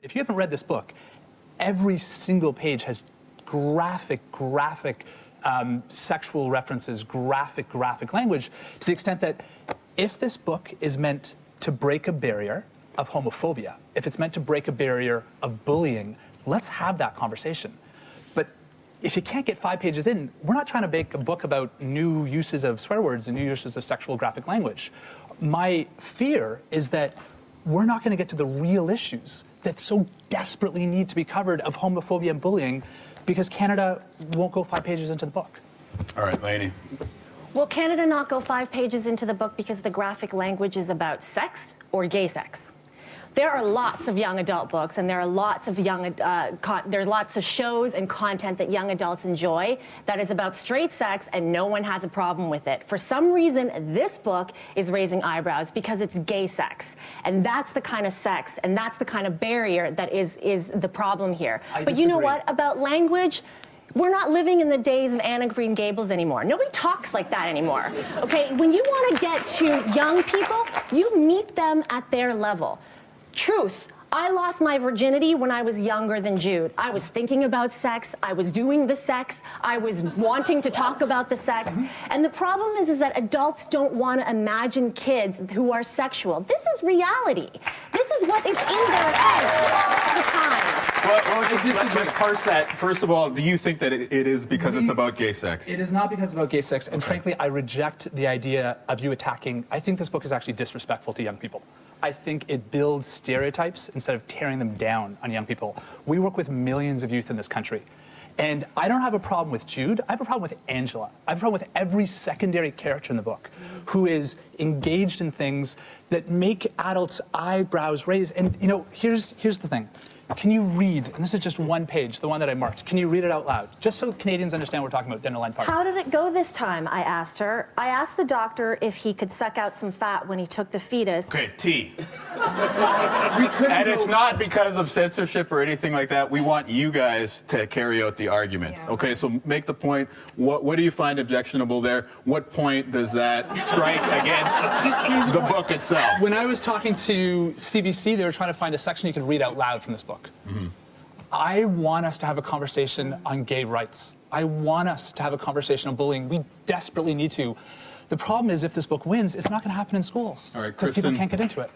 If you haven't read this book, every single page has graphic sexual references, graphic language, to the extent that if this book is meant to break a barrier of homophobia, if it's meant to break a barrier of bullying, let's have that conversation. But if you can't get 5 pages in, we're not trying to make a book about new uses of swear words and new uses of sexual graphic language. My fear is that we're not going to get to the real issues that so desperately need to be covered of homophobia and bullying because Canada won't go 5 pages into the book. All right, Lainey. Will Canada not go 5 pages into the book because the graphic language is about sex or gay sex? There are lots of young adult books, and there are lots of there's lots of shows and content that young adults enjoy that is about straight sex, and no one has a problem with it. For some reason, this book is raising eyebrows because it's gay sex, and that's the kind of sex, and that's the kind of barrier that is the problem here. But you know what about language? We're not living in the days of Anne of Green Gables anymore. Nobody talks like that anymore, okay? When you want to get to young people, you meet them at their level. Truth. I lost my virginity when I was younger than Jude. I was thinking about sex, I was doing the sex, I was wanting to talk about the sex. And the problem is that adults don't want to imagine kids who are sexual. This is reality. This is what is in their heads all the time. Well, let's parse that. First of all, do you think that it is because it's about gay sex? It is not because it's about gay sex, and frankly, I reject the idea of you attacking. I think this book is actually disrespectful to young people. I think it builds stereotypes instead of tearing them down on young people. We work with millions of youth in this country. And I don't have a problem with Jude, I have a problem with Angela. I have a problem with every secondary character in the book who is engaged in things that make adults' eyebrows raise. And you know, here's the thing. Can you read, and this is just 1 page, the one that I marked, can you read it out loud? Just so Canadians understand what we're talking about, Dinnerline Park. How did it go this time, I asked her. I asked the doctor if he could suck out some fat when he took the fetus. Okay, T. And it's not because of censorship or anything like that. We want you guys to carry out the argument. Yeah. Okay, so make the point. What do you find objectionable there? What point does that strike against the book itself? When I was talking to CBC, they were trying to find a section you could read out loud from this book. Mm-hmm. I want us to have a conversation on gay rights. I want us to have a conversation on bullying. We desperately need to. The problem is if this book wins, it's not going to happen in schools because people can't get into it.